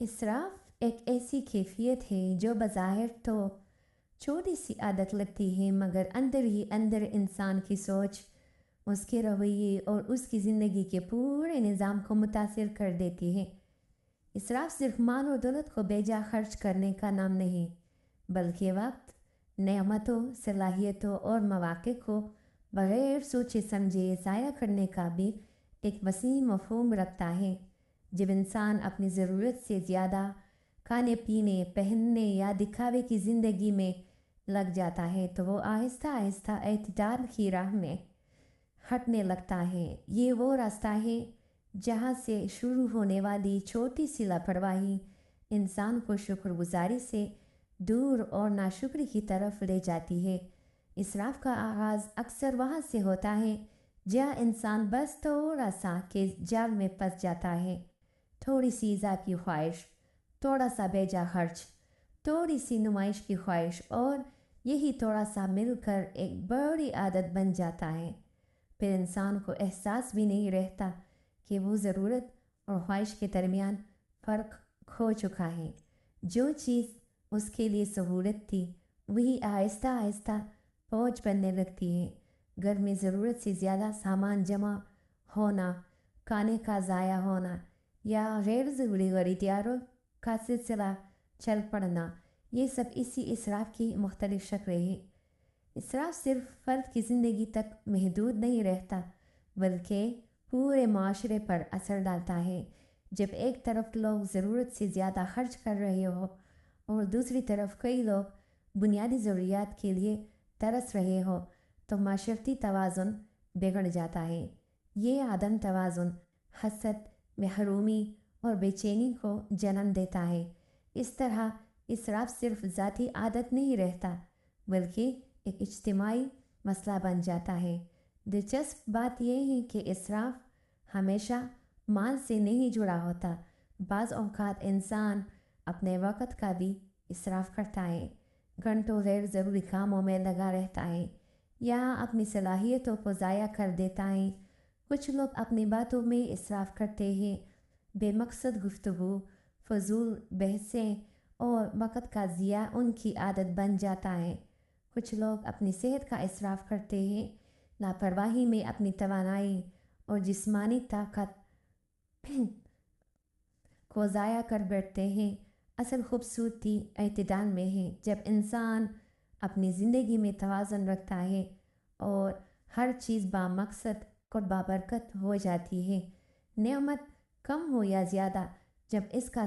اسراف ایک ایسی کیفیت ہے جو بظاہر تو چھوٹی سی عادت لگتی ہے، مگر اندر ہی اندر انسان کی سوچ، اس کے رویے اور اس کی زندگی کے پورے نظام کو متاثر کر دیتی ہے۔ اسراف صرف مال و دولت کو بے جا خرچ کرنے کا نام نہیں، بلکہ وقت، نعمتوں، صلاحیتوں اور مواقع کو بغیر سوچے سمجھے ضائع کرنے کا بھی ایک وسیع مفہوم رکھتا ہے۔ جب انسان اپنی ضرورت سے زیادہ کھانے پینے، پہننے یا دکھاوے کی زندگی میں لگ جاتا ہے تو وہ آہستہ آہستہ اعتدال کی راہ میں ہٹنے لگتا ہے۔ یہ وہ راستہ ہے جہاں سے شروع ہونے والی چھوٹی سی لاپرواہی انسان کو شکر گزاری سے دور اور ناشکری کی طرف لے جاتی ہے۔ اسراف کا آغاز اکثر وہاں سے ہوتا ہے جہاں انسان بس تھوڑا سا کے جال میں پھنس جاتا ہے۔ تھوڑی سی اضافی خواہش، تھوڑا سا بیجا خرچ، تھوڑی سی نمائش کی خواہش، اور یہی تھوڑا سا مل کر ایک بڑی عادت بن جاتا ہے۔ پھر انسان کو احساس بھی نہیں رہتا کہ وہ ضرورت اور خواہش کے درمیان فرق کھو چکا ہے۔ جو چیز اس کے لیے سہولت تھی وہی آہستہ آہستہ بوجھ بننے لگتی ہے۔ گھر میں ضرورت سے زیادہ سامان جمع ہونا، کھانے کا ضائع ہونا یا غیر ضروری خریداروں کا سلسلہ چل پڑنا، یہ سب اسی اسراف کی مختلف شکلیں ہیں۔ اسراف صرف فرد کی زندگی تک محدود نہیں رہتا بلکہ پورے معاشرے پر اثر ڈالتا ہے۔ جب ایک طرف لوگ ضرورت سے زیادہ خرچ کر رہے ہو اور دوسری طرف کئی لوگ بنیادی ضروریات کے لیے ترس رہے ہو تو معاشرتی توازن بگڑ جاتا ہے۔ یہ عدم توازن حسد، محرومی اور بے چینی کو جنم دیتا ہے۔ اس طرح اسراف صرف ذاتی عادت نہیں رہتا بلکہ ایک اجتماعی مسئلہ بن جاتا ہے۔ دلچسپ بات یہ ہے کہ اسراف ہمیشہ مال سے نہیں جڑا ہوتا۔ بعض اوقات انسان اپنے وقت کا بھی اسراف کرتا ہے، گھنٹوں غیر ضروری کاموں میں لگا رہتا ہے یا اپنی صلاحیتوں کو ضائع کر دیتا ہے۔ کچھ لوگ اپنی باتوں میں اسراف کرتے ہیں، بے مقصد گفتگو، فضول بحثیں اور وقت کا ضیاع ان کی عادت بن جاتا ہے۔ کچھ لوگ اپنی صحت کا اسراف کرتے ہیں، لاپرواہی میں اپنی توانائی اور جسمانی طاقت کو ضائع کر بیٹھتے ہیں۔ اصل خوبصورتی اعتدال میں ہے۔ جب انسان اپنی زندگی میں توازن رکھتا ہے اور ہر چیز بامقصد اور بابرکت ہو جاتی ہے۔ نعمت کم ہو یا زیادہ، جب اس کا